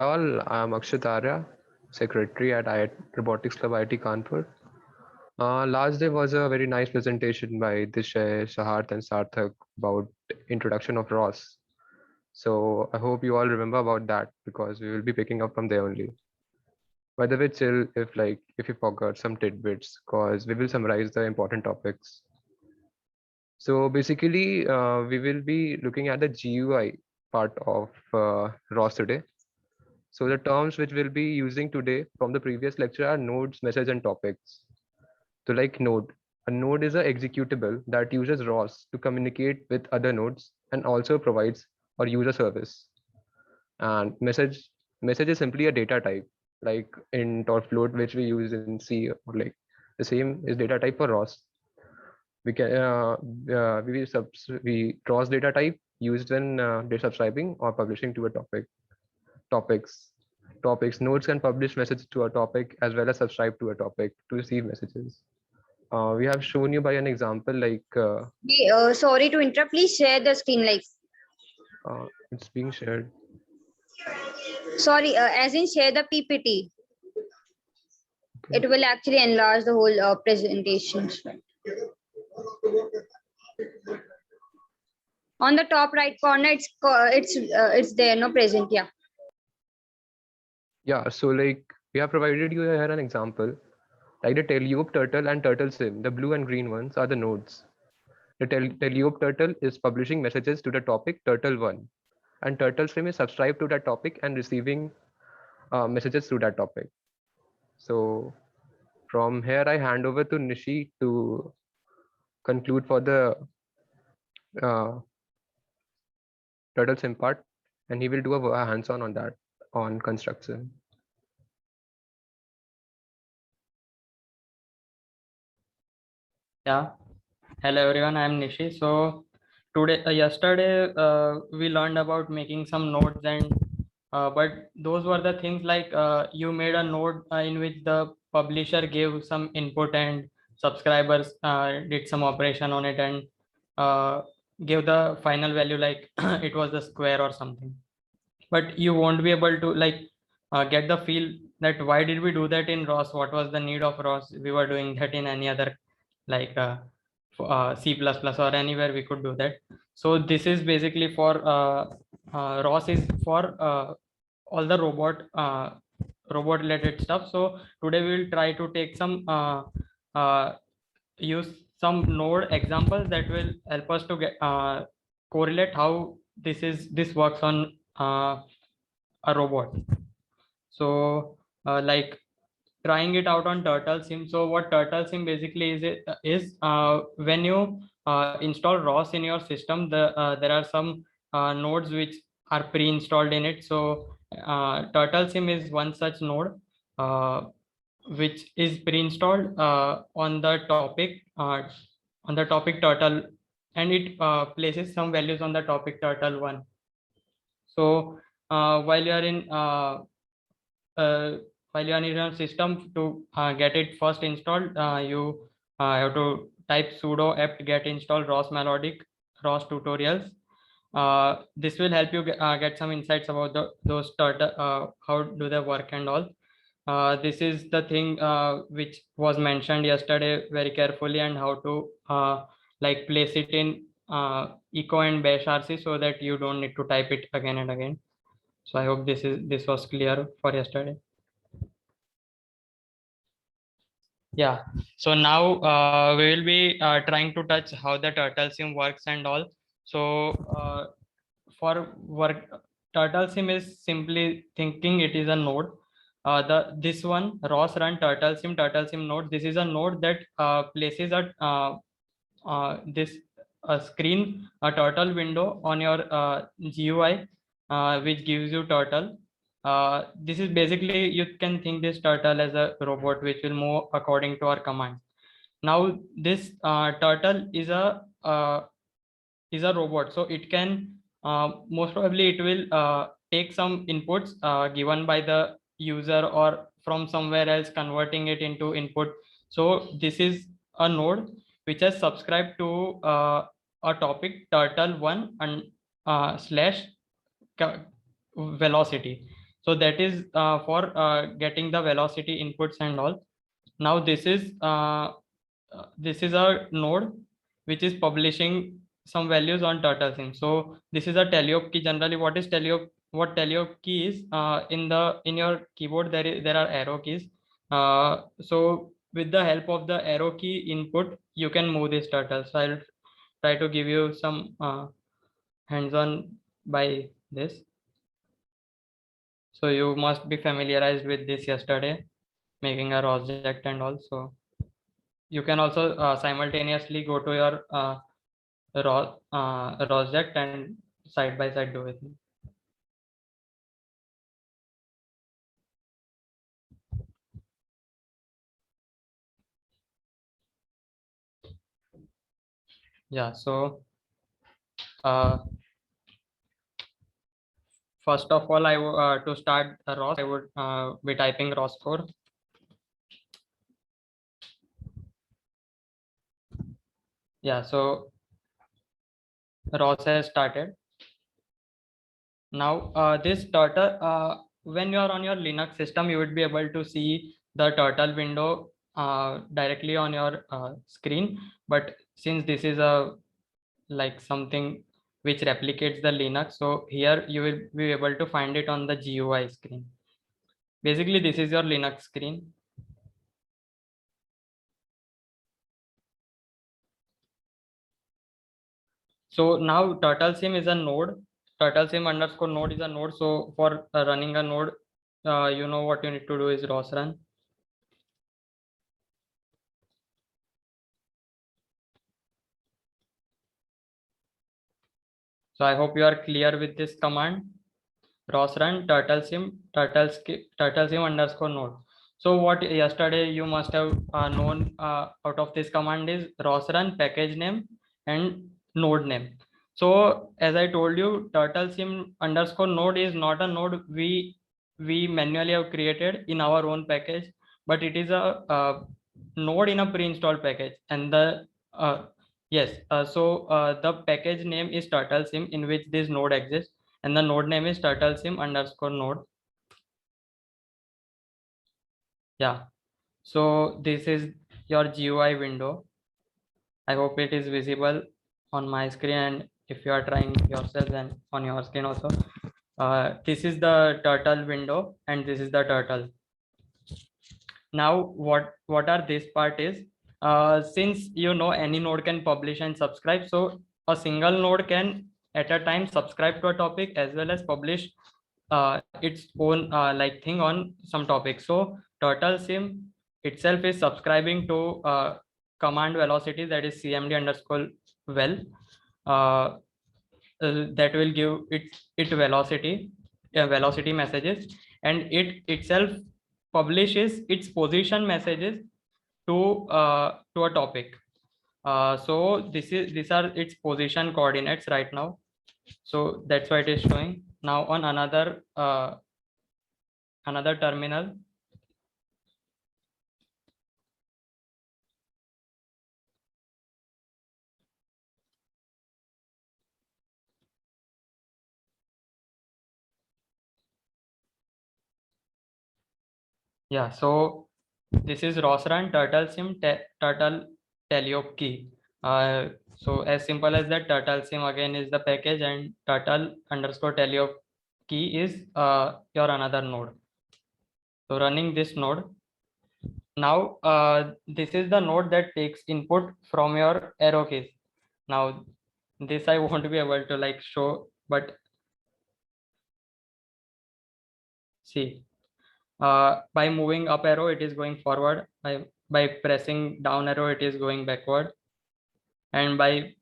All, I'm Akshat Arya, Secretary at Robotics Club IIT Kanpur. Last day was a very nice presentation by Dishay, Saharth and Sarthak about introduction of ROS. So I hope you all remember about that because we will be picking up from there only. By the way, chill if you forgot some tidbits because we will summarize the important topics. So basically, we will be looking at the GUI part of ROS today. So the terms which we'll be using today from the previous lecture are nodes, message, and topics. So like node, a node is a executable that uses ROS to communicate with other nodes and also provides or user service. And message is simply a data type, like int or float, which we use in C, or like the same is data type for ROS. We can we ROS data type used when data subscribing or publishing to a topic. Topics nodes can publish messages to a topic as well as subscribe to a topic to receive messages. We have shown you by an example Sorry to interrupt. Please share the screen. it's being shared. Sorry, as in share the PPT. Okay. It will actually enlarge the whole presentation. On the top right corner, it's there. No present. Yeah. Yeah. So like we have provided you here an example. Like the Teleop turtle and turtle sim, the blue and green ones are the nodes. The Teleop turtle is publishing messages to the topic turtle1, and turtle sim is subscribed to that topic and receiving messages to that topic. So from here, I hand over to Nishi to conclude for the turtle sim part, and he will do a hands-on on that on construction. Yeah, hello everyone, I am Nishi. So yesterday we learned about making some nodes, and but those were the things like you made a node in which the publisher gave some input and subscribers did some operation on it and gave the final value, like it was the square or something. But you won't be able to get the feel that why did we do that in ROS? What was the need of ROS? We were doing that in any other like C++ or anywhere we could do that. So this is basically for ROS is for all the robot related stuff. So today we will try to take some use some node examples that will help us to get correlate how this works on a robot. So like trying it out on turtle sim. So what turtle sim basically is when you install ROS in your system, there are some nodes which are pre-installed in it. So turtle sim is one such node which is pre-installed on the topic turtle, and it places some values on the topic turtle1. So while you are in your system, to get it first installed, you have to type sudo apt get install ROS melodic ROS tutorials. This will help you get some insights about those turtle, how do they work and all. This is the thing which was mentioned yesterday very carefully, and how to like place it in echo and bash rc so that you don't need to type it again and again. So I hope this was clear for yesterday. Yeah, so now we will be trying to touch how the turtle sim works and all. So for work, turtle sim is simply thinking it is a node. This one ROS run turtle sim node. This is a node that places this screen, a turtle window on your GUI, which gives you turtle. This is basically, you can think this turtle as a robot which will move according to our commands. Now this turtle is a robot, so it can most probably it will take some inputs given by the user or from somewhere else, converting it into input. So this is a node which has subscribed to a topic turtle1 and slash velocity. So that is for getting the velocity inputs and all. Now this is a node which is publishing some values on TurtleSim. So this is a Teleop key. Generally, what is Teleop? What Teleop key is, in your keyboard there are arrow keys. So with the help of the arrow key input, you can move this turtle. So I'll try to give you some hands-on by this. So you must be familiarized with this yesterday, making a project and also you can also simultaneously go to your project and side by side do it. Yeah, so first of all, to start ROS, I would be typing ROS core. Yeah, so ROS has started. Now this turtle, when you are on your Linux system, you would be able to see the turtle window directly on your screen. But since this is a like something which replicates the Linux, so here you will be able to find it on the GUI screen. Basically, this is your Linux screen. So now TurtleSim is a node. TurtleSim underscore node is a node. So for running a node, you know what you need to do is ROS run. So I hope you are clear with this command. ROS run TurtleSim underscore node. So what yesterday you must have known out of this command is ROS run package name and node name. So as I told you, TurtleSim underscore node is not a node we manually have created in our own package, but it is a node in a pre-installed package. And the yes, so the package name is TurtleSim in which this node exists, and the node name is TurtleSim underscore node. Yeah, so this is your GUI window. I hope it is visible on my screen, and if you are trying yourself, then on your screen also. This is the turtle window, and this is the turtle. Now what are this part is, since you know any node can publish and subscribe, so a single node can at a time subscribe to a topic as well as publish its own like thing on some topic. So TurtleSim itself is subscribing to command velocity, that is cmd underscore vel, that will give it velocity messages, and it itself publishes its position messages to a topic. So these are its position coordinates right now. So that's why it is showing now on another terminal. Yeah, so this is ROS run TurtleSim turtle teleop key. So as simple as that, TurtleSim again is the package, and turtle underscore teleop key is your another node. So running this node. Now this is the node that takes input from your arrow keys. Now this I won't be able to like show, but see, by moving up arrow it is going forward, by pressing down arrow it is going backward, and by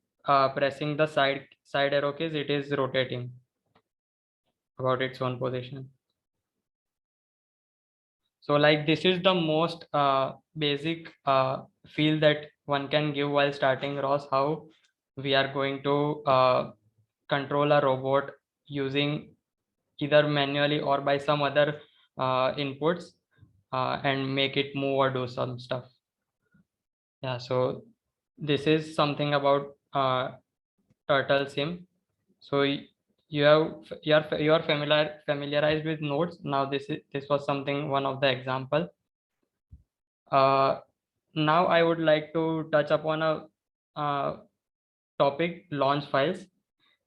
pressing the side arrow keys it is rotating about its own position. So like this is the most basic feel that one can give while starting ROS, how we are going to control a robot using either manually or by some other inputs, and make it move or do some stuff. Yeah, so this is something about TurtleSim. So you are familiarized with nodes. Now this was something, one of the example. Now I would like to touch upon a topic, launch files.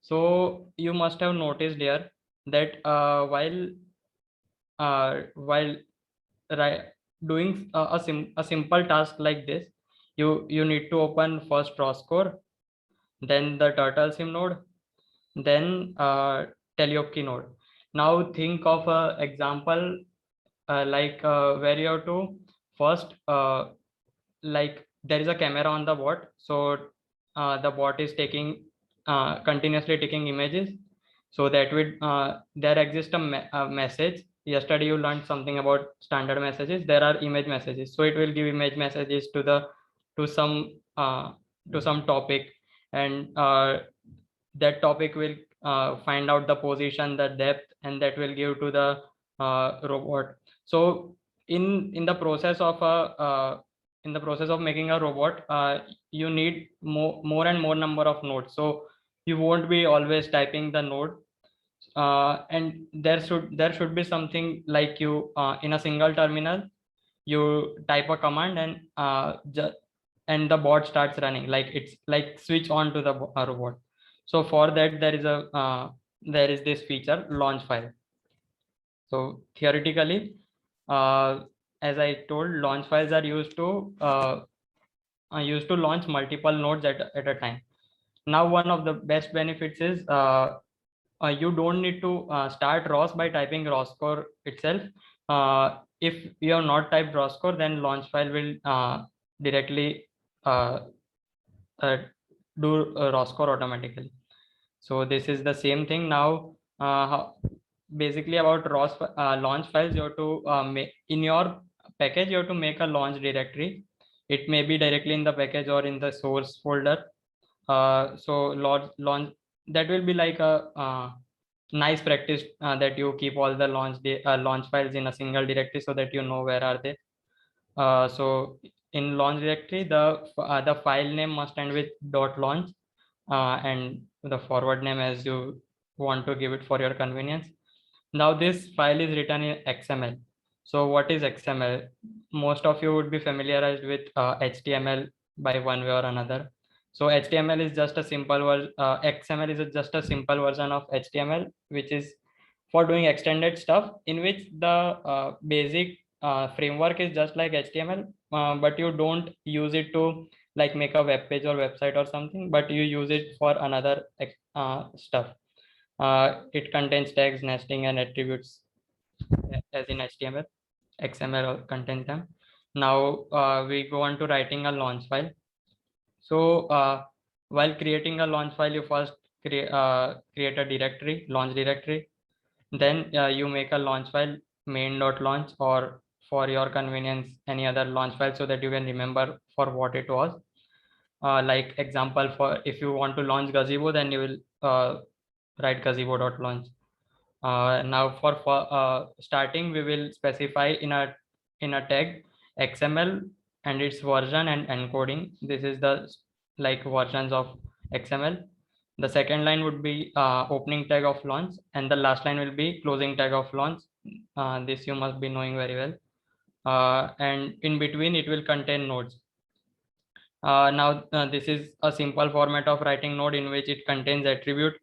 So you must have noticed here that while doing a simple task like this, you need to open first Roscore, then the Turtle Sim node, then Teleopki node. Now think of a example where you have to first like there is a camera on the bot, so the bot is taking continuously taking images. So that would there exists a message. Yesterday you learned something about standard messages. There are image messages, so it will give image messages to the to some topic, and that topic will find out the position, the depth, and that will give to the robot. So in the process of making a robot, you need more and more number of nodes. So you won't be always typing the node, and there should be something like you in a single terminal you type a command, and the bot starts running, like it's like switch on to the robot. So for that there is this feature, launch file. So theoretically, as I told, launch files are used to launch multiple nodes at a time. Now one of the best benefits is you don't need to start ROS by typing ROScore itself. If you have not typed ROScore, then launch file will directly uh, do ROScore automatically. So this is the same thing. Now basically about ROS launch files, you have to make in your package, you have to make a launch directory. It may be directly in the package or in the source folder. So launch that will be like a nice practice, that you keep all the launch files in a single directory so that you know where are they. So in launch directory, the file name must end with .launch, and the forward name as you want to give it for your convenience. Now this file is written in XML. So what is XML? Most of you would be familiarized with HTML by one way or another. So HTML is just a simple XML is just a simple version of HTML, which is for doing extended stuff, in which the basic framework is just like HTML, but you don't use it to like make a web page or website or something, but you use it for another stuff. It contains tags, nesting, and attributes as in HTML. XML contains them. Now we go on to writing a launch file. So while creating a launch file, you first create a directory, launch directory. Then you make a launch file, main.launch, or for your convenience any other launch file, so that you can remember for what it was. Like example, for if you want to launch Gazebo, then you will write gazebo.launch. Now for starting, we will specify in a tag XML and its version and encoding. This is the like versions of XML. The second line would be opening tag of launch, and the last line will be closing tag of launch. This you must be knowing very well. And in between it will contain nodes. Now this is a simple format of writing node, in which it contains attribute,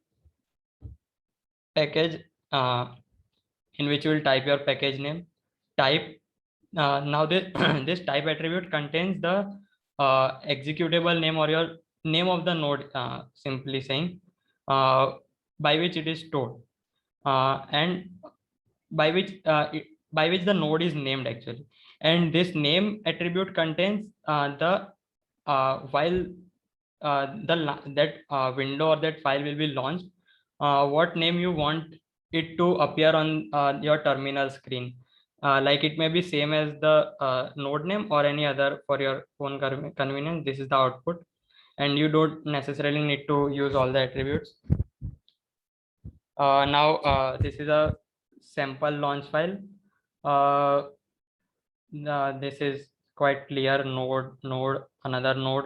package, in which you will type your package name, type. Now this this type attribute contains the executable name or your name of the node, simply saying, by which it is stored, and by which the node is named actually. And this name attribute contains the while that window or that file will be launched, what name you want it to appear on your terminal screen. Like it may be same as the node name or any other for your own convenience. This is the output, and you don't necessarily need to use all the attributes. Now this is a sample launch file. This is quite clear, node, another node.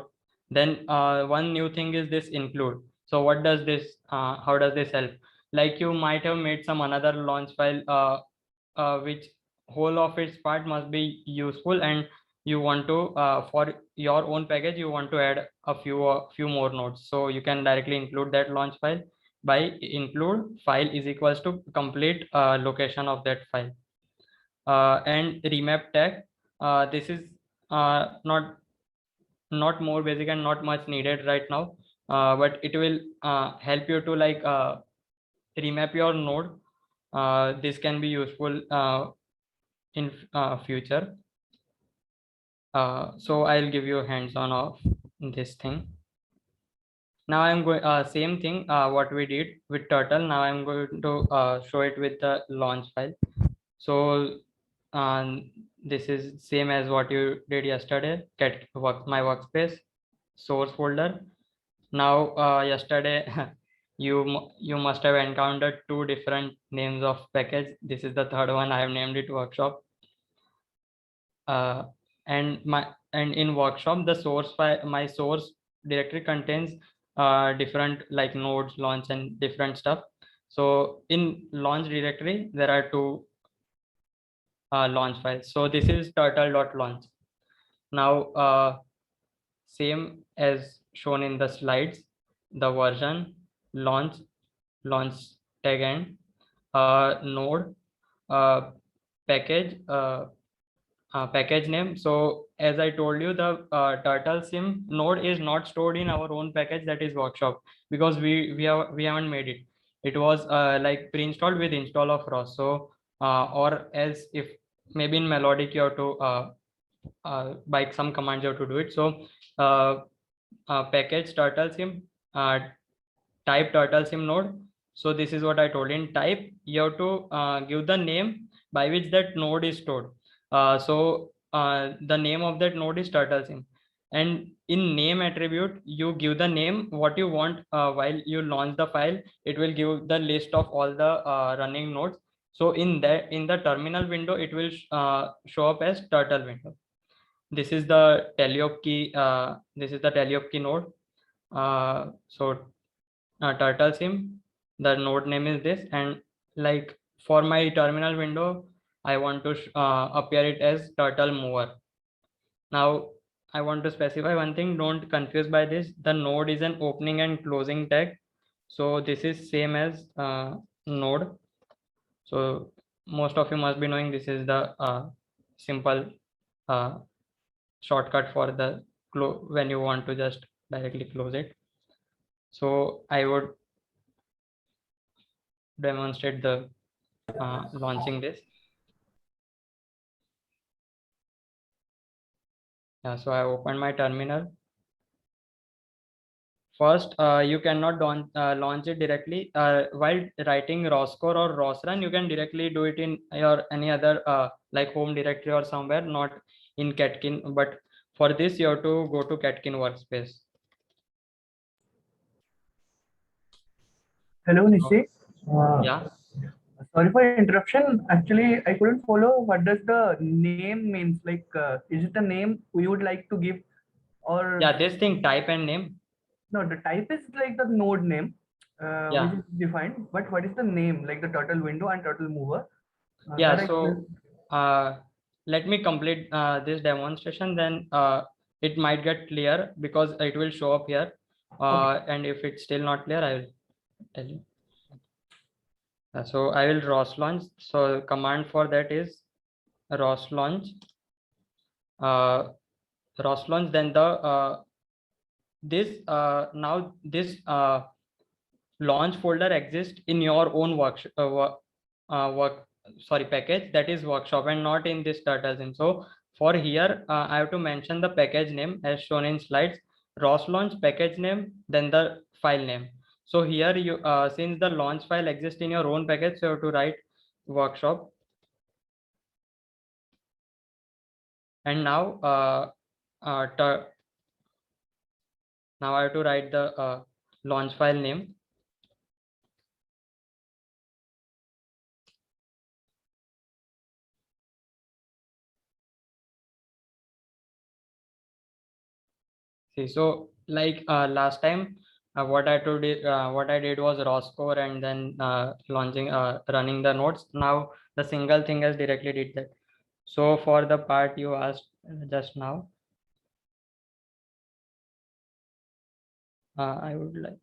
Then one new thing is this include. So what does this how does this help? like you might have made some another launch file which whole of its part must be useful, and you want to for your own package you want to add a few more nodes, so you can directly include that launch file by include file is equals to complete location of that file. And remap tag, this is not more basic and not much needed right now, but it will help you to like remap your node. This can be useful in future. So I'll give you hands-on of this thing. Now I'm going same thing what we did with turtle. Now I'm going to show it with the launch file. So this is same as what you did yesterday. Get my workspace source folder. Now yesterday you must have encountered two different names of package. This is the third one. I have named it workshop. And in workshop the source file, my source directory contains different like nodes, launch and different stuff. So in launch directory there are two launch files. So this is turtle.launch. Now same as shown in the slides, the version, launch tag, and node, package package name. So as I told you, the turtle sim node is not stored in our own package, that is workshop, because we haven't made it. It was like pre-installed with install of ROS. So or else if maybe in melodic you have to by some commands you have to do it. So package turtle sim, type turtle sim node. So this is what I told. In type you have to give the name by which that node is stored. So the name of that node is turtle sim, and in name attribute you give the name what you want. While you launch the file it will give the list of all the running nodes. So in the terminal window it will show up as turtle window. This is the Teleop key. This is the Teleop key node. So turtle sim, the node name is this, and like for my terminal window I want to appear it as turtle mover. Now I want to specify one thing, don't confuse by this. The node is an opening and closing tag, so this is same as node. So most of you must be knowing this is the simple shortcut for the when you want to just directly close it. So I would demonstrate the launching this. Yeah, so I opened my terminal. First, you cannot launch it directly while writing roscore or rosrun. You can directly do it in your any other like home directory or somewhere, not in Catkin. But for this, you have to go to Catkin workspace. Hello, Nishi. Yeah. Sorry for interruption. Actually, I couldn't follow. What does the name means? Like, is it the name we would like to give, or Yeah, this thing type and name. no? The type is like the node name, Yeah. which is defined. But what is the name? Like the turtle window and turtle mover. Yeah. That I So let me complete this demonstration. Then it might get clear because it will show up here. Okay. And if it's still not clear, I will tell you. So I will ROS launch. So command for that is ROS launch. ROS launch. Then the this now this launch folder exists in your own package, that is workshop, and not in this turtle sim. So for here I have to mention the package name as shown in slides, ROS launch package name, then the file name. So here you since the launch file exists in your own package, so you have to write workshop. And now now I have to write the launch file name. See, so like last time what I did was raw score and then running the nodes. Now the single thing has directly did that. So for the part you asked just now, I would like.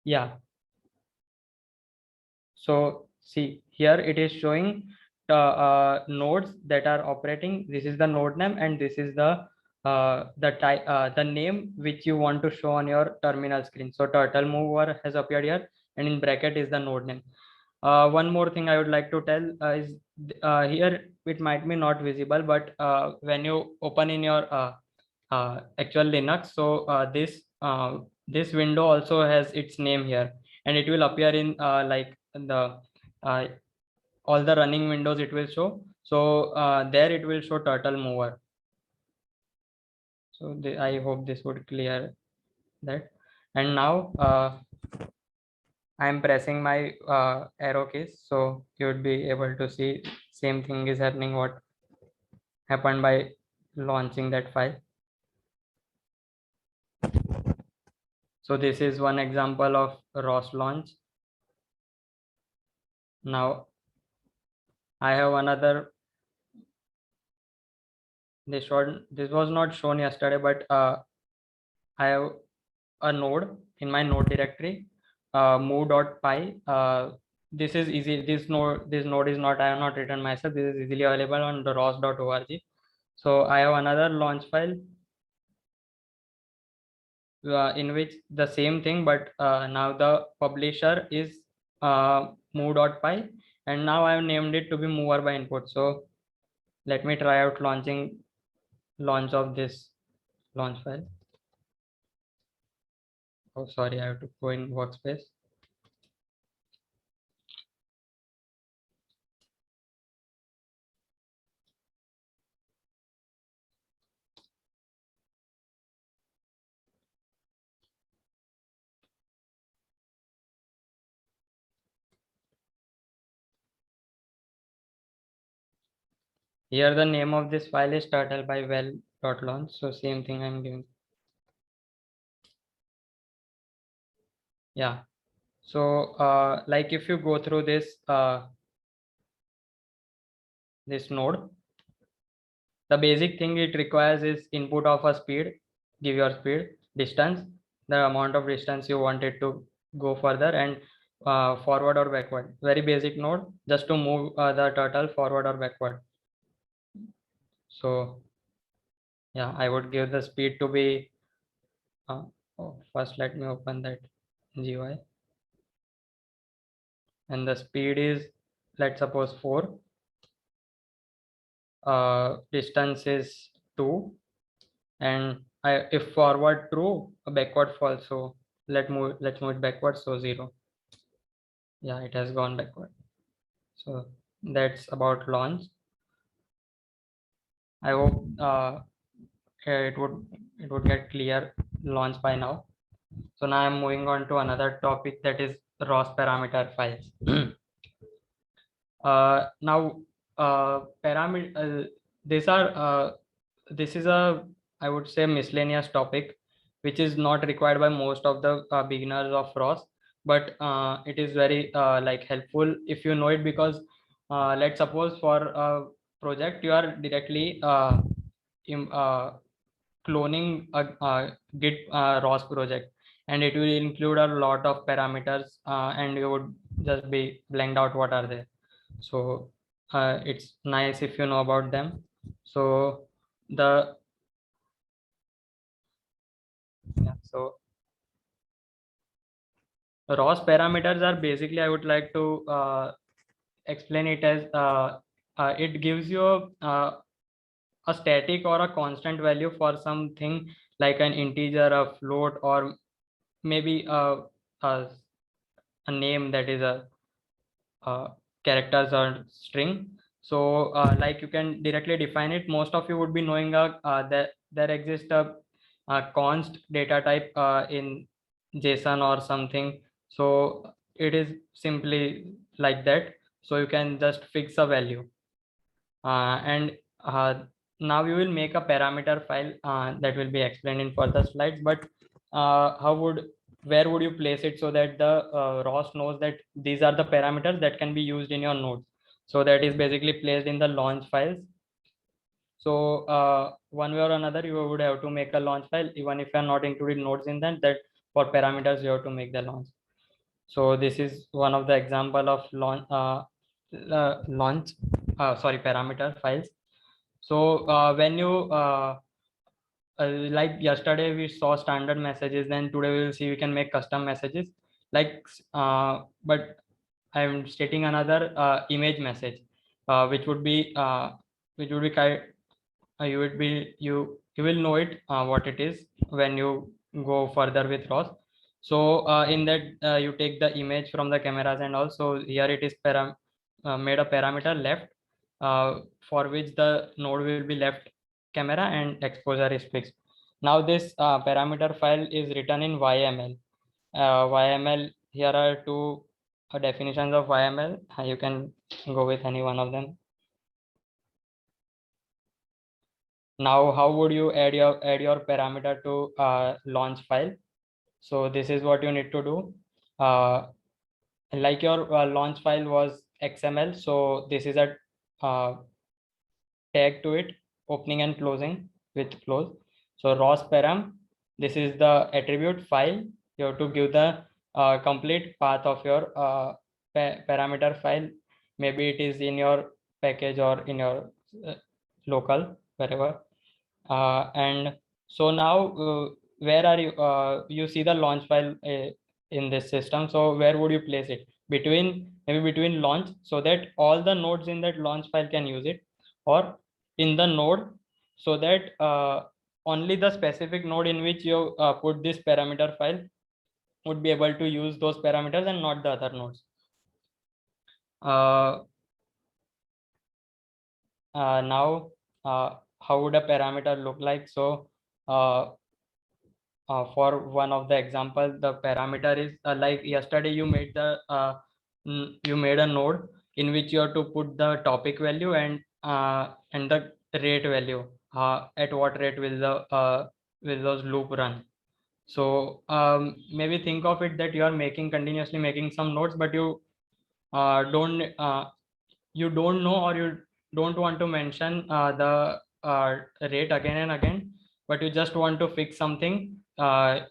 Yeah. So see here it is showing nodes that are operating. This is the node name and this is the name which you want to show on your terminal screen. So turtle mover has appeared here, and in bracket is the node name. One more thing I would like to tell is here it might be not visible, but when you open in your actual Linux, so this window also has its name here, and it will appear in like the uh, all the running windows it will show. So there it will show turtle mover. So I hope this would clear that. And now I'm pressing my arrow keys, so you would be able to see same thing is happening what happened by launching that file. So this is one example of ROS launch. Now I have another. This was not shown yesterday, but I have a node in my node directory, move.py. This is easy. This node is not, I have not written myself. This is easily available on the ros.org. So I have another launch file in which the same thing, but now the publisher is move.py, and now I have named it to be mover by input. So let me try out launch of this launch file. Oh, sorry, I have to go in workspace. Here the name of this file is turtle by well.launch. So same thing I'm giving. Yeah. So like if you go through this this node, the basic thing it requires is input of a speed, give your speed, distance, the amount of distance you wanted to go further, and forward or backward. Very basic node just to move the turtle forward or backward. So yeah, I would give the speed to be first let me open that GUI, and the speed is, let's suppose 4, distance is 2, and if forward true, backward false. So let's move it backward. So 0. Yeah, it has gone backward. So that's about launch. I hope it would get clear launch by now. So now I'm moving on to another topic, that is ROS parameter files. Now parameter this is a, I would say, miscellaneous topic which is not required by most of the beginners of ROS, but it is very like helpful if you know it, because let's suppose for a project you are directly cloning a git ROS project, and it will include a lot of parameters, and you would just be blanked out what are they. So it's nice if you know about them. So the so ROS parameters are basically, I would like to explain it as it gives you a static or a constant value for something like an integer, a float, or maybe a name that is a characters or string. So like you can directly define it. Most of you would be knowing that there exists a const data type in JSON or something. So it is simply like that. So you can just fix a value, and now we will make a parameter file that will be explained in further slides, but where would you place it so that the ROS knows that these are the parameters that can be used in your nodes? So that is basically placed in the launch files. So one way or another, you would have to make a launch file, even if you are not including nodes in that for parameters, you have to make the launch. So this is one of the example of parameter files. So when you like yesterday we saw standard messages, then today we will see we can make custom messages but I'm stating another image message which would be kind you will know it what it is when you go further with ROS. So in that you take the image from the cameras, and also here it is made a parameter left for which the node will be left camera and exposure is fixed. Now this parameter file is written in YML. YML, here are two definitions of YML. You can go with any one of them. Now, how would you add your parameter to launch file? So this is what you need to do. Like your launch file was XML, so this is a tag to it, opening and closing with close. So ROS param, this is the attribute file. You have to give the complete path of your parameter file. Maybe it is in your package or in your local, wherever. And so now where are you? You see the launch file in this system. So where would you place it? Maybe between launch, so that all the nodes in that launch file can use it, or in the node, so that only the specific node in which you put this parameter file would be able to use those parameters and not the other nodes. Now how would a parameter look like? So for one of the example, the parameter is like yesterday you made a node in which you have to put the topic value and the rate value. At what rate will those loop run? So maybe think of it that you are continuously making some nodes, but you don't know, or you don't want to mention the rate again and again, but you just want to fix something, a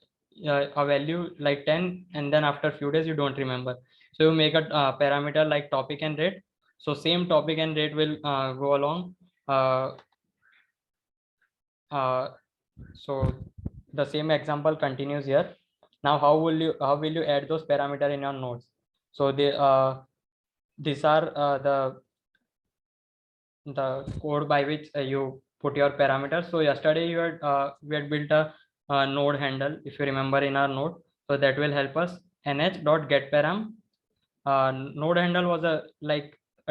value like 10, and then after a few days you don't remember. So you make a parameter like topic and rate. So same topic and rate will go along. So the same example continues here. Now how will you add those parameter in your nodes? So these are the code by which you put your parameters. So yesterday we had built a node handle, if you remember, in our node. So that will help us. nh.getParam. Node handle was a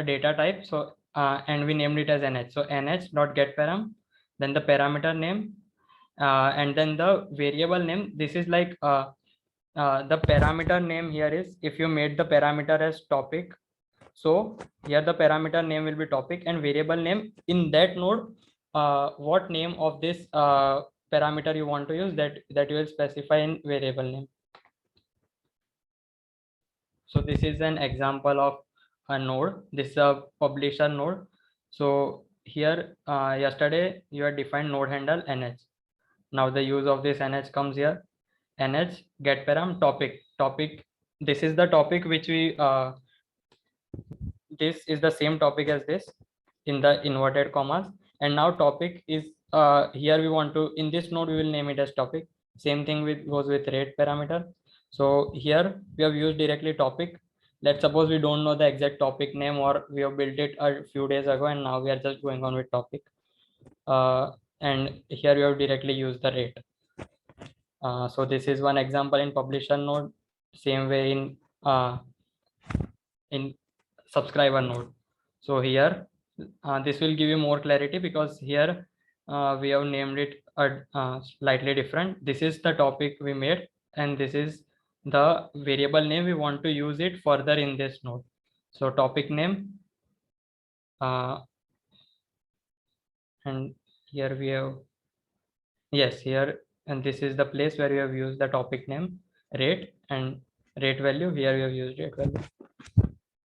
data type. So and we named it as nh. So nh.getParam, then the parameter name, and then the variable name. This is like the parameter name here is, if you made the parameter as topic, so here the parameter name will be topic, and variable name in that node, what name of this parameter you want to use, that you will specify in variable name. So this is an example of a node. This is a publisher node. So here yesterday you had defined node handle nh. Now the use of this nh comes here. Nh get param topic. This is the topic which we this is the same topic as this in the inverted commas, and now topic is here we want to, in this node we will name it as topic. Same thing goes with rate parameter. So here we have used directly topic. Let's suppose we don't know the exact topic name, or we have built it a few days ago and now we are just going on with topic, and here we have directly used the rate. So this is one example in publisher node. Same way in subscriber node. So here this will give you more clarity, because here we have named it slightly different. This is the topic we made, and this is the variable name we want to use it further in this node. So topic name and here we have, yes, here, and this is the place where we have used the topic name rate and rate value. Here we have used rate value.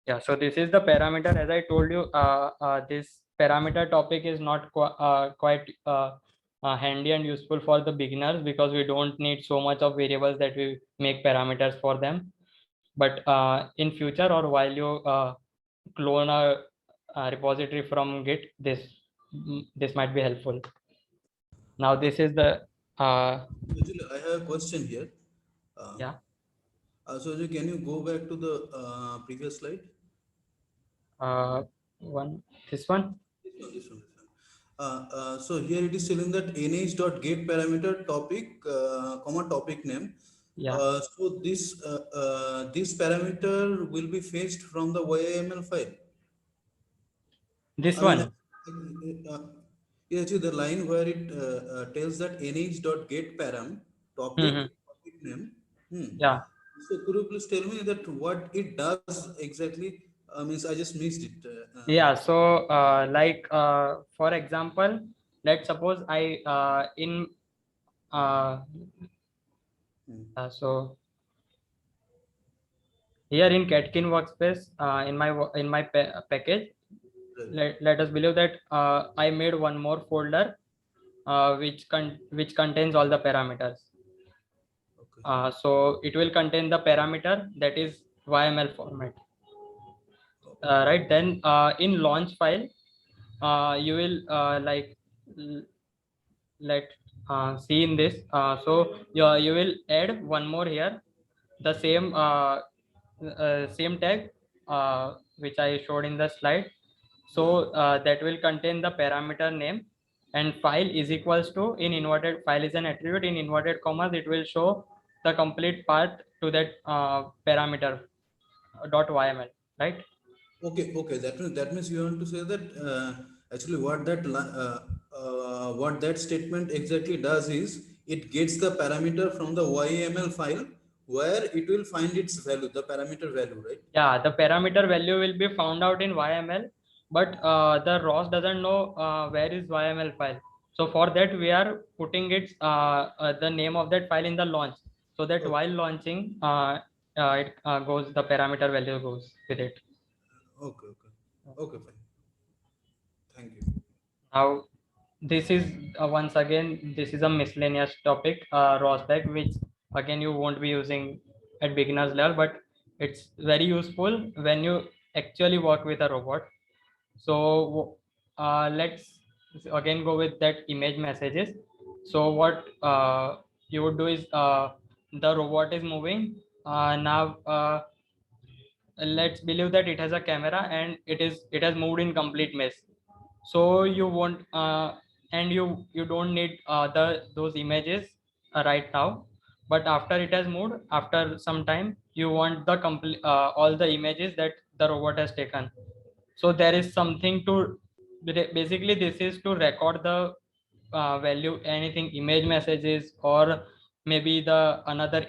Yeah, so this is the parameter. As I told you, this parameter topic is not quite handy and useful for the beginners, because we don't need so much of variables that we make parameters for them. But in future, or while you clone a repository from Git, this might be helpful. Now this is the Actually, I have a question here. yeah. So can you go back to the previous slide? One, this one. This one. So here it is telling that nh.get parameter topic, comma topic name. Yeah, So this parameter will be fetched from the YAML file. this I mean, one. yeah, actually the line where it tells that nh.get param topic, Mhm. topic name. Yeah. So could you please tell me that what it does exactly? Means I just missed it. Yeah, so like for example, let's suppose I in uh, so here in Catkin workspace, in my package, Right. let us believe that I made one more folder which contains all the parameters. Okay. So it will contain the parameter that is YML format. Right, then in launch file, you will let see in this. So you will add one more here, the same tag which I showed in the slide. So that will contain the parameter name, and file is equals to, in inverted, file is an attribute, in inverted commas it will show the complete path to that parameter .yml, right? Okay. That means you want to say that actually what that statement exactly does is it gets the parameter from the YAML file where it will find its value, the parameter value, right? Yeah, the parameter value will be found out in YML, but the ROS doesn't know where is YML file. So for that, we are putting the name of that file in the launch, so that Okay. while launching, it goes, the parameter value goes with it. Okay, fine. Thank you. Now, this is once again, this is a miscellaneous topic, ROSBEC, which again you won't be using at beginner's level, but it's very useful when you actually work with a robot. So let's again go with that image messages. So what you would do is the robot is moving. Now let's believe that it has a camera and it has moved in complete mess. So you won't and you don't need those images right now, but after it has moved, after some time, you want the complete all the images that the robot has taken. So there is something to, basically this is to record the value, anything, image messages, or maybe the another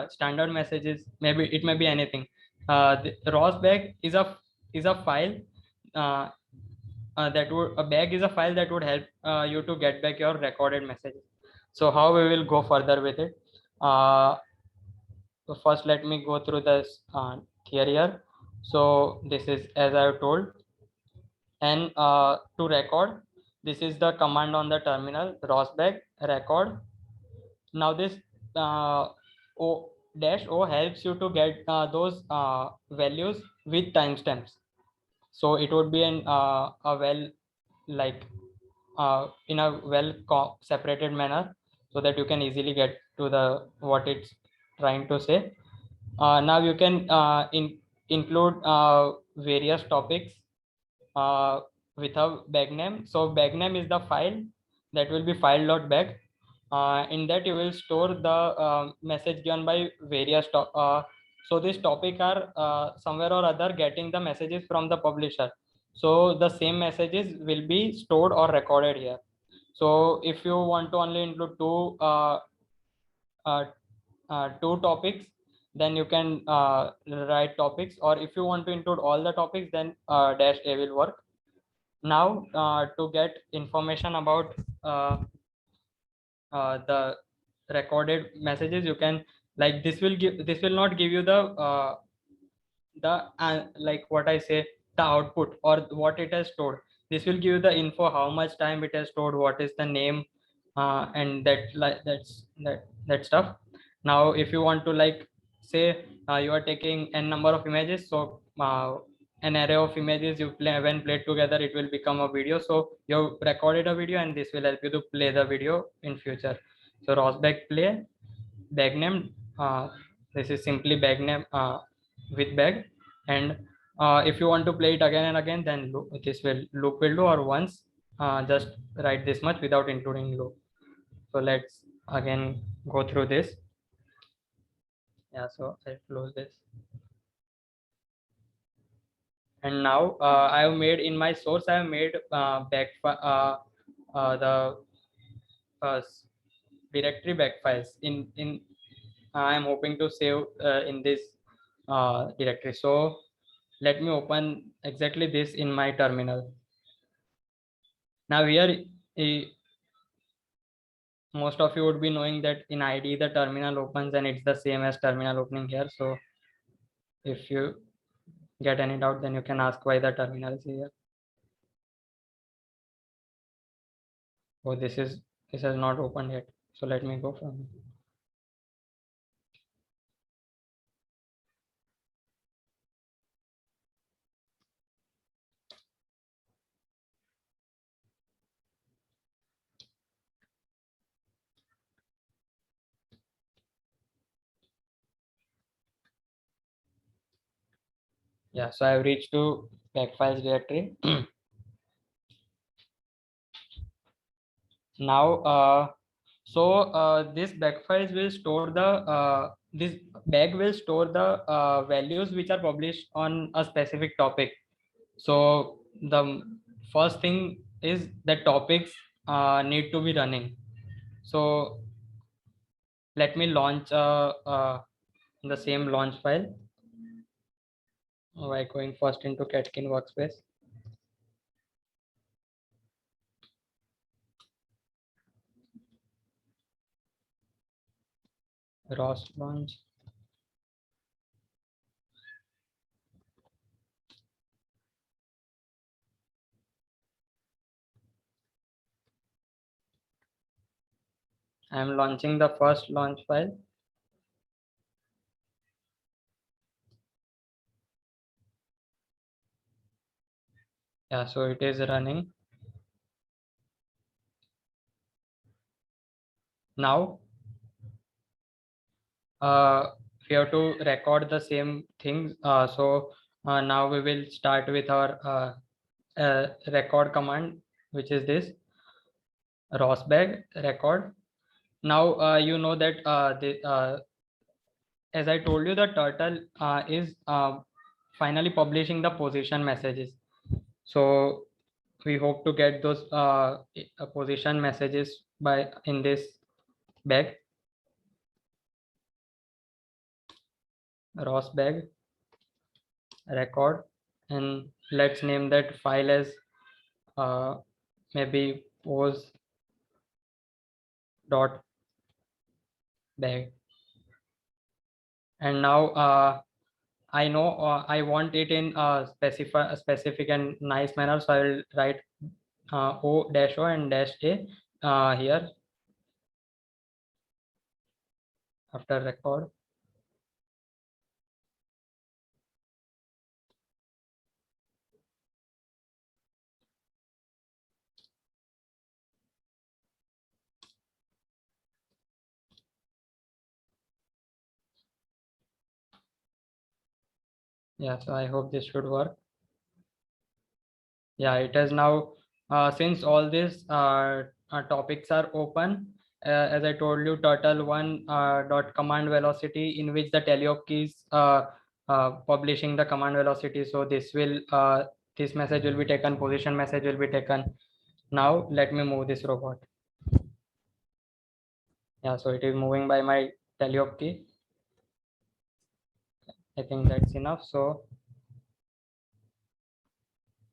standard messages, maybe it may be anything. The ROS bag is a file uh, that would, a bag is a file that would help you to get back your recorded messages. So how we will go further with it? So first let me go through this theory here. So this is, as I have told, and to record, this is the command on the terminal, rosbag record. Now this o dash o helps you to get those values with timestamps. So it would be a well, like in a well separated manner, so that you can easily get to the what it's trying to say. Now you can include various topics with a bag name. So bag name is the file, that will be file.bag. In that you will store the message given by various so this topic are somewhere or other getting the messages from the publisher. So the same messages will be stored or recorded here. So if you want to only include uh, two topics, then you can write topics, or if you want to include all the topics, then dash a will work. Now to get information about the recorded messages, you can, like, this will not give you the like what I say, the output or what it has stored. This will give you the info, how much time it has stored, what is the name, and that stuff. Now if you want to, like, say you are taking n number of images, so an array of images you play, when played together it will become a video. So you recorded a video and this will help you to play the video in future. So rosbag play bag name, this is simply bag name with bag. And if you want to play it again and again, then loop will do, or once, just write this much without including loop. So let's again go through this. Yeah, so I'll close this. And now I have made, in my source I have made the directory back files in I am hoping to save in this directory. So let me open exactly this in my terminal. Now here, most of you would be knowing that in IDE the terminal opens and it's the same as terminal opening here. So if you get any doubt, then you can ask why the terminal is here. Oh, this has not opened yet. So let me go from here. Yeah, so I've reached to back files directory. Now this back files will store this bag will store the values which are published on a specific topic. So the first thing is that topics need to be running. So let me launch the same launch file by going first into Catkin workspace. ROS launch. I am launching the first launch file. Yeah, so it is running. Now we have to record the same things. So now we will start with our record command, which is this rosbag record. Now you know that as I told you, the turtle is finally publishing the position messages. So we hope to get those position messages in this bag, rosbag record, and let's name that file as maybe pose dot bag. And now I know I want it in a specific and nice manner, so I will write O and dash A here after record. Yeah, so I hope this should work. Yeah, it has now, since all these topics are open, as I told you, turtle1 dot command velocity, in which the teleop key is publishing the command velocity. So this will this message will be taken, position message will be taken. Now let me move this robot. Yeah, so it is moving by my teleop key. I think that's enough. So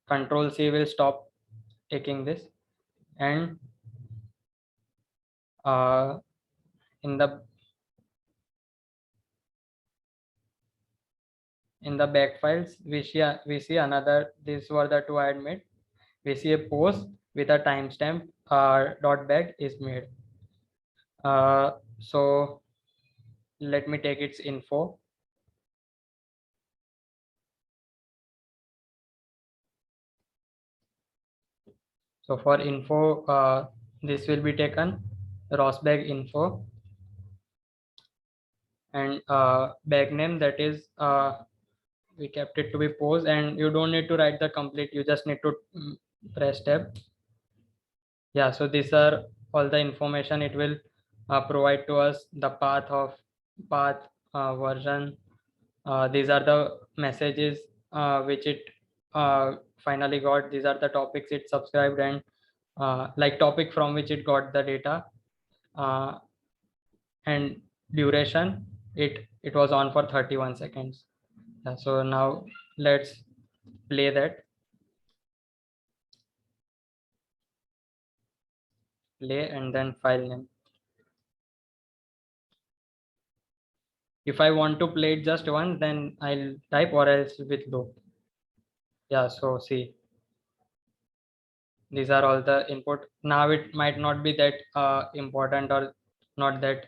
Control C will stop taking this, and in the back files we see another, these were the two I had made. We see a post with a timestamp dot bag is made. So let me take its info. So for info, this will be taken rosbag info, and bag name, that is we kept it to be post, and you don't need to write the complete, you just need to press tab. Yeah, so these are all the information it will provide to us, the path version. These are the messages which it finally got. These are the topics it subscribed, and like topic from which it got the data, and duration, it was on for 31 seconds. Yeah, so now let's play that. Play and then file name. If I want to play it just once, then I'll type or else with loop. Yeah, so see, these are all the input. Now it might not be that important or not that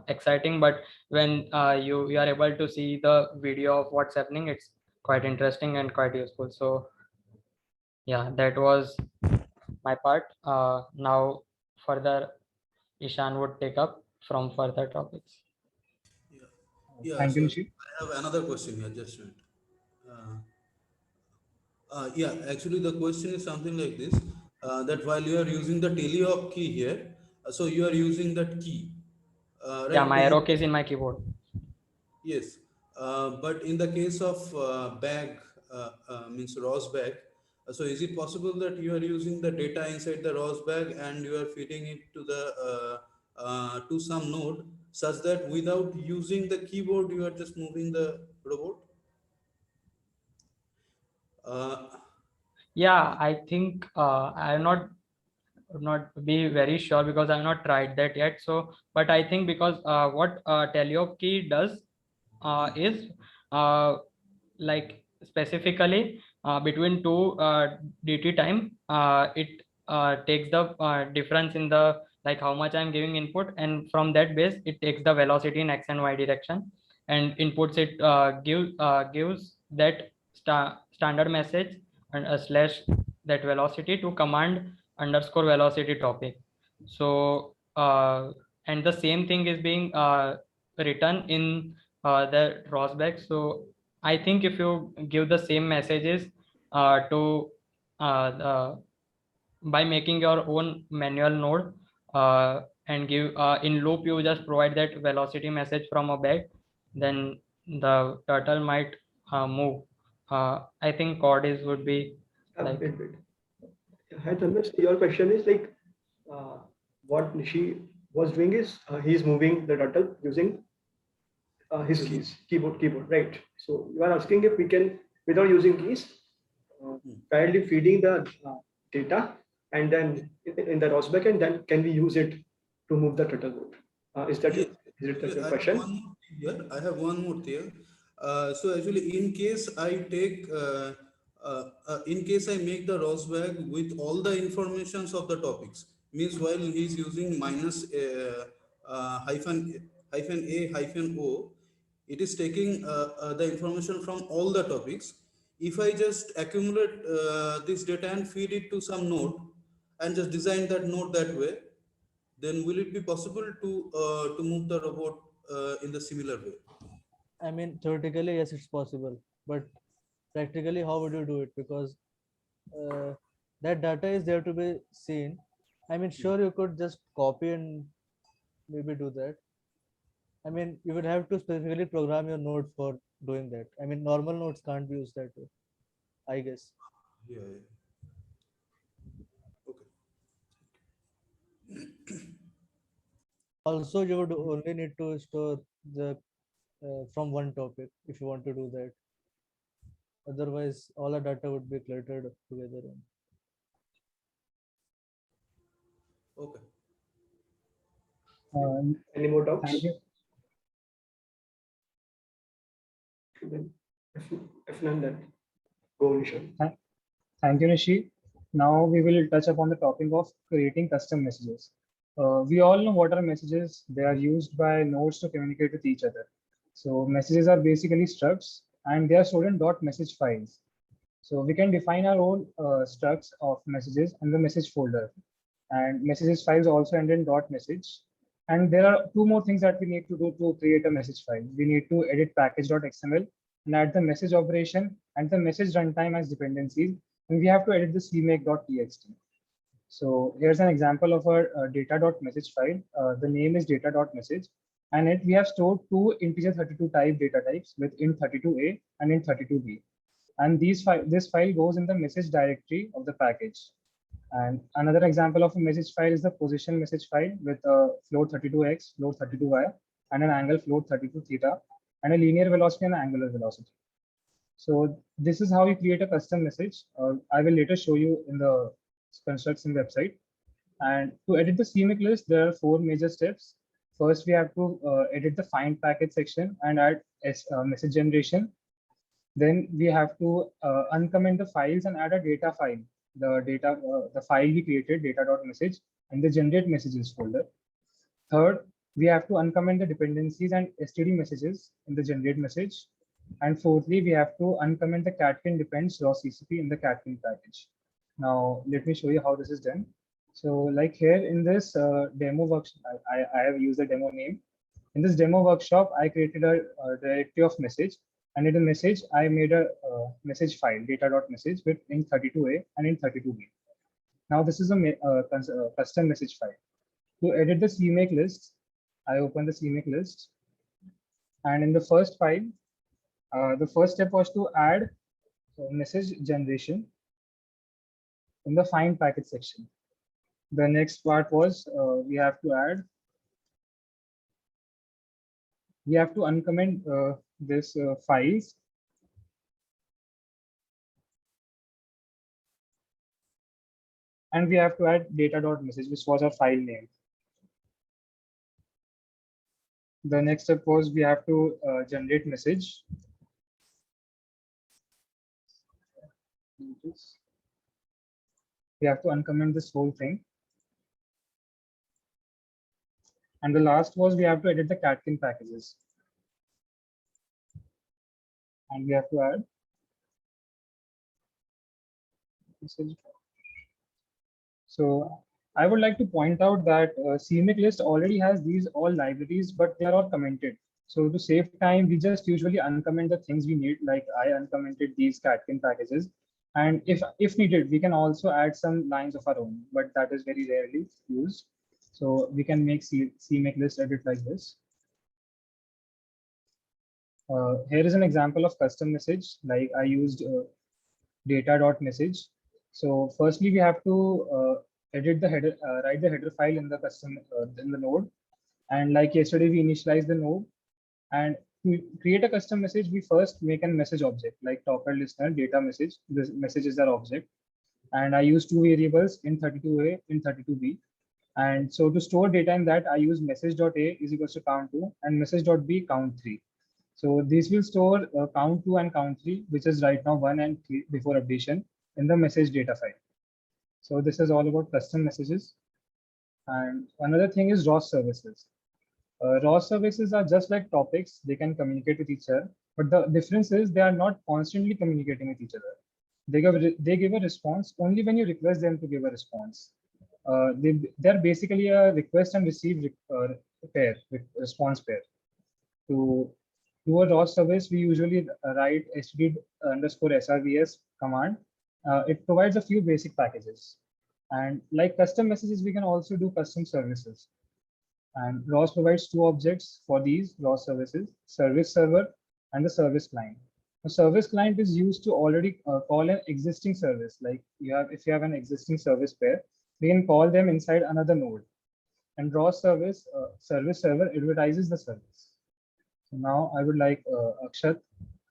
exciting, but when you are able to see the video of what's happening, it's quite interesting and quite useful. So yeah, that was my part. Now further Ishan would take up from further topics. Yeah, Thank you, so Nishi. I have another question here, just a minute. Yeah, actually the question is something like this, that while you are using the teleop key here, so you are using that key, Yeah, right? my arrow key is in my keyboard. Yes, but in the case of bag, means ROS bag, so is it possible that you are using the data inside the ROS bag and you are feeding it to the to some node, such that without using the keyboard you are just moving the robot? Uh, Yeah, I think I'm not be very sure because I've not tried that yet. So, but I think because what Teleop key does is like specifically between two DT time, it takes the difference in the, like how much I'm giving input, and from that base it takes the velocity in x and y direction and inputs it, gives that standard message and a slash that velocity to command underscore velocity topic. So and the same thing is being written in the ROSBAG. So I think if you give the same messages to by making your own manual node and give in loop, you just provide that velocity message from a bag, then the turtle might move. I think Cordis would be like, Wait, wait. Hi, Dharmesh. Your question is like uh, what Nishi was doing is he's moving the turtle using his keys, keyboard, right? So you are asking if we can, without using keys, directly feeding the data, and then in the ROSBAC, and then can we use it to move the turtle board? Is that Yes, your I have question? one more thing here. I have one more thing. So actually, in case I take, in case I make the ROSBAG with all the informations of the topics, means while he's using minus hyphen a hyphen o, it is taking the information from all the topics. If I just accumulate this data and feed it to some node and just design that node that way, then will it be possible to move the robot in the similar way? I mean, theoretically, yes, it's possible, but practically, how would you do it? Because uh, that data is there to be seen. I mean, sure, you could just copy and maybe do that. I mean, you would have to specifically program your node for doing that. I mean, normal nodes can't be used that way, I guess. Yeah, yeah. Okay. Also, you would only need to store the from one topic if you want to do that. Otherwise, all the data would be cluttered together. Okay. Any more doubts? Thank you. Then if none, then go, Nishan. Thank you, Nishi. Now we will touch upon the topic of creating custom messages. We all know what are messages. They are used by nodes to communicate with each other. So messages are basically structs and they are stored in .message files. So we can define our own structs of messages in the message folder. And messages files also end in .message. And there are two more things that we need to do to create a message file. We need to edit package.xml and add the message operation and the message runtime as dependencies. And we have to edit the cmake.txt. So here's an example of our data.message file. The name is data.message. And it we have stored two integer 32 type data types with int32a and int32b. And this file goes in the message directory of the package. And another example of a message file is the position message file with a float 32x, float 32y, and an angle float 32 theta, and a linear velocity and angular velocity. So this is how you create a custom message. I will later show you in the construction website. And to edit the CMake list, there are four major steps. First, we have to edit the find package section and add message generation. Then we have to uncomment the files and add a data file. The file we created, data.message, and the generate messages folder. Third, we have to uncomment the dependencies and std messages in the generate message. And fourthly, we have to uncomment the catkin depends raw CCP in the catkin package. Now, let me show you how this is done. So like here in this demo workshop, I have used the demo name. In this demo workshop, I created a directory of message. And in the message, I made a message file, data.message with int32a and int32b. Now this is a custom message file. To edit the CMake list, I open the CMake list. And in the first file, the first step was to add message generation in the find package section. The next part was we have to uncomment this files. And we have to add data.message, which was our file name. The next step was we have to generate message. We have to uncomment this whole thing. And the last was we have to edit the catkin packages. And we have to add message. So I would like to point out that CMake list already has these all libraries, but they are all commented. So to save time, we just usually uncomment the things we need, like I uncommented these catkin packages. And if needed, we can also add some lines of our own, but that is very rarely used. So we can make CMake list edit like this. Here is an example of custom message, like I used data.message. So firstly, we have to edit the header, write the header file in the custom in the node. And like yesterday, we initialize the node. And to create a custom message, we first make a message object like talker listener data message. This message is our object. And I use two variables int32a, int32b. And so to store data in that, I use message.a is equals to count2 and message.b count3. So these will store count2 and count3, which is right now 1 and 3 before updation in the message data file. So this is all about custom messages. And another thing is ROS services. ROS services are just like topics. They can communicate with each other, but the difference is they are not constantly communicating with each other. They give a response only when you request them to give a response. They're basically a request and receive pair, response pair. To do a ROS service, we usually write std_srvs command. It provides a few basic packages. And like custom messages, we can also do custom services. And ROS provides two objects for these ROS services, service server and the service client. A service client is used to already call an existing service. Like if you have an existing service pair, we can call them inside another node. And ROS service server advertises the service. So now I would like Akshat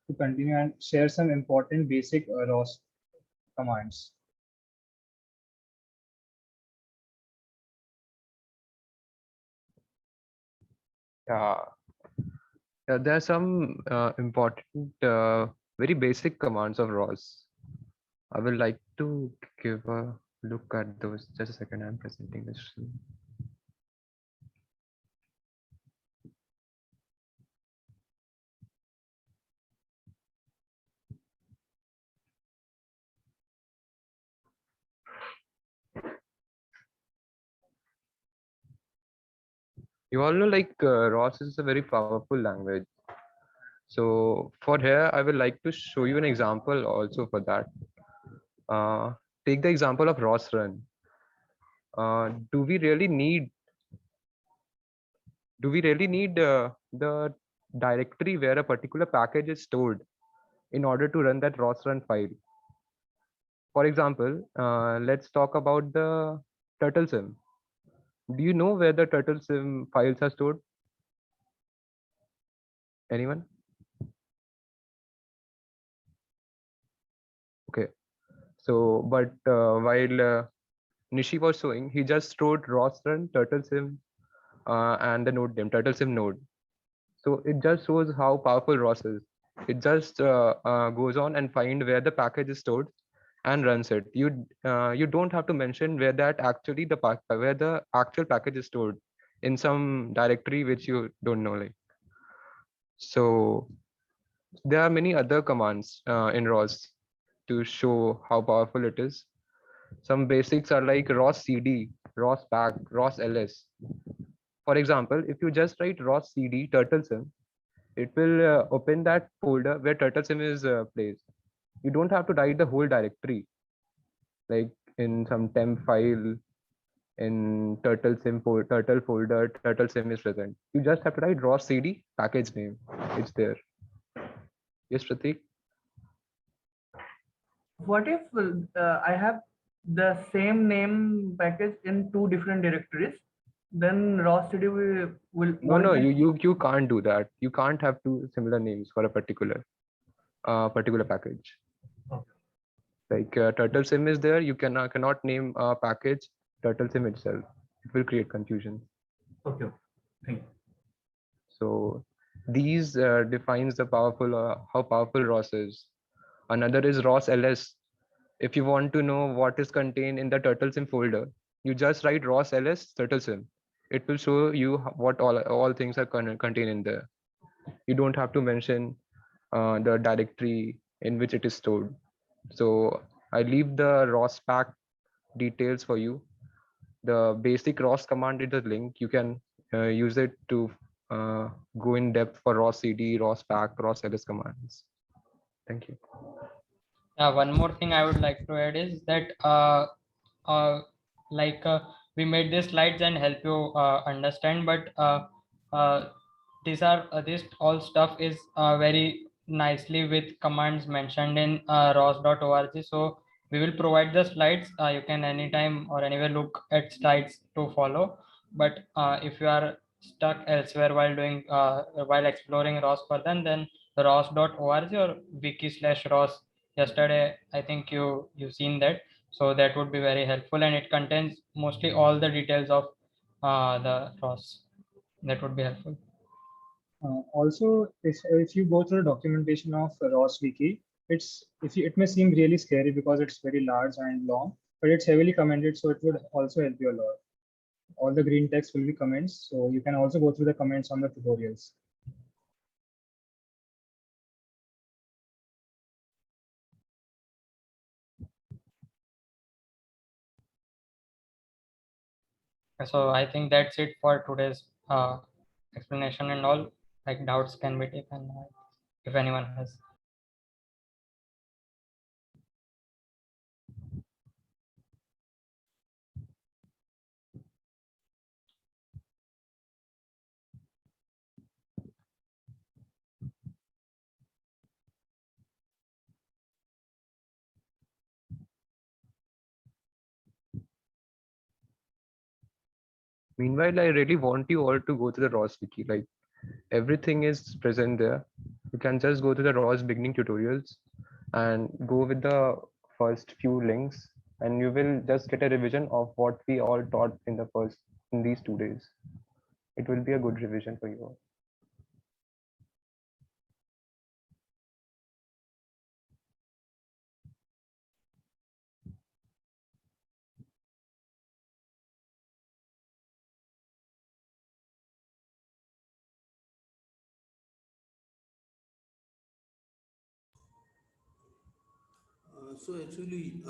to continue and share some important basic ROS commands. Yeah, there are some important, very basic commands of ROS. I would like to give a look at those. Just a second, I'm presenting this. You all know, like ROS is a very powerful language. So for here, I would like to show you an example also for that. Take the example of ROS run. Do we really need the directory where a particular package is stored in order to run that ROS run file? For example, let's talk about the turtle sim. Do you know where the turtle sim files are stored? Anyone? Okay. So, but while Nishi was showing, he just stored ROS run turtle sim and the node name turtle sim node. So it just shows how powerful ROS is. It just goes on and find where the package is stored and runs it. You don't have to mention where that actually where the actual package is stored in some directory which you don't know, like. So there are many other commands in ROS to show how powerful it is. Some basics are like ROS CD, ROS back, ROS ls. For example, if you just write ROS CD turtle sim, it will open that folder where turtle sim is placed. You don't have to write the whole directory, like in some temp file in turtle folder turtle sim is present. You just have to write ROS CD package name. It's there. Yes, Pratik. What if I have the same name package in two different directories? Then ROS CD will No, won't get- you can't do that. You can't have two similar names for a particular package. Okay. Like turtle sim is there, you cannot name a package turtle sim itself. It will create confusion. Okay. Thank you. So these defines the powerful how powerful ROS is. Another is ROS ls. If you want to know what is contained in the turtle sim folder, you just write ROS ls turtle sim. It will show you what all things are contained in there. You don't have to mention the directory in which it is stored. So I leave the ROS pack details for you. The basic ROS command is the link. You can use it to go in depth for ROS CD, ROS pack, ROS ls commands. Thank you. One more thing I would like to add is that like we made these slides and help you understand, but this all stuff is very nicely with commands mentioned in ros.org. So we will provide the slides. You can anytime or anywhere look at slides to follow. But if you are stuck elsewhere while doing while exploring ROS further, then ros.org or wiki/ros. Yesterday, I think you've seen that. So that would be very helpful, and it contains mostly all the details of the ROS. That would be helpful. Also, if you go through the documentation of ROS Wiki, it may seem really scary because it's very large and long, but it's heavily commented, so it would also help you a lot. All the green text will be comments, so you can also go through the comments on the tutorials. So I think that's it for today's explanation and all. Like doubts can be taken if anyone has. Meanwhile, I really want you all to go to the ROS wiki. Like everything is present there. You can just go to the ROS beginning tutorials and go with the first few links, and you will just get a revision of what we all taught in these 2 days. it will be a good revision for you all. So actually,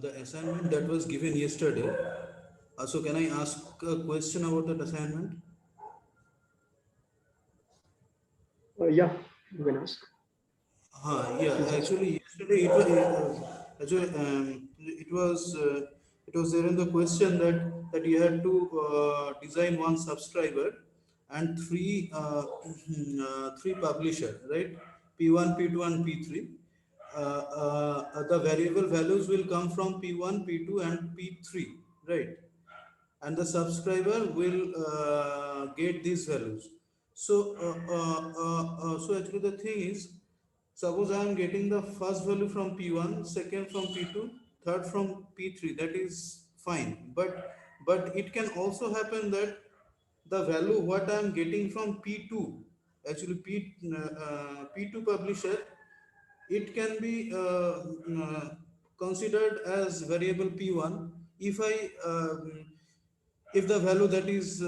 the assignment that was given yesterday. So can I ask a question about that assignment? Yeah, you can ask. Yeah, actually, yesterday it was there in the question that you had to design one subscriber and three publisher, right? P1, P2, and P3. The variable values will come from P1, P2, and P3, right? And the subscriber will get these values. So actually the thing is, suppose I am getting the first value from P1, second from P2, third from P3. That is fine, but it can also happen that the value what I am getting from P2, actually P2 publisher, it can be considered as variable P1 if if the value that is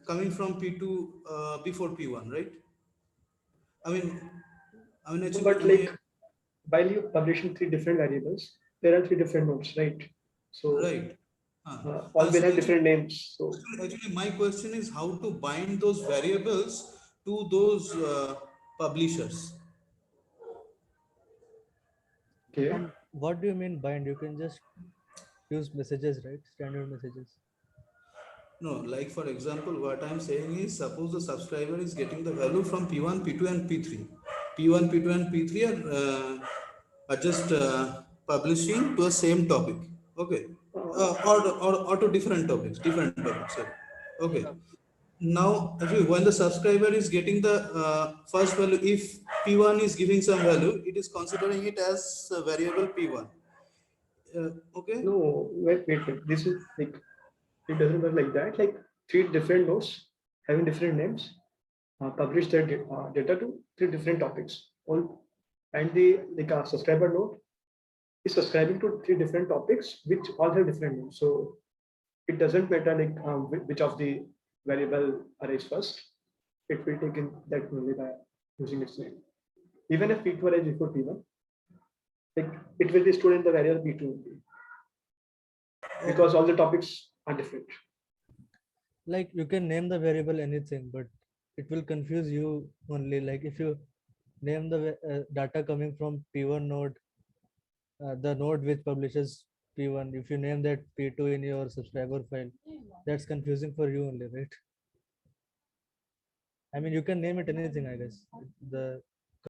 coming from P2 before P1, right? I mean, No, actually, but like while you publishing three different variables, there are three different nodes, right? So right. all will So have different names. So actually, my question is how to bind those variables to those publishers. okay. And what do you mean bind? You can just use messages, right? Standard messages. No, like for example, what I'm saying is suppose the subscriber is getting the value from P1, P2, and P3. P1, P2, and P3 are just publishing to the same topic. Okay. Or to different topics. Sorry. Okay. Now, actually, when the subscriber is getting the first value, if P1 is giving some value, it is considering it as a variable P1. Okay. No, wait. This is like it doesn't work like that. Like three different nodes having different names publish their data to three different topics. All and the like a subscriber node is subscribing to three different topics which all have different names. So it doesn't matter like which of the variable arrays first. It will take in that only by using its name. Even if P2 array is equal to P1, like it will be stored in the variable P2 only because all the topics are different. Like you can name the variable anything, but it will confuse you only. Like if you name the data coming from P1 node, the node which publishes P1, if you name that P2 in your subscriber file, that's confusing for you only, right? I mean, you can name it anything, I guess. The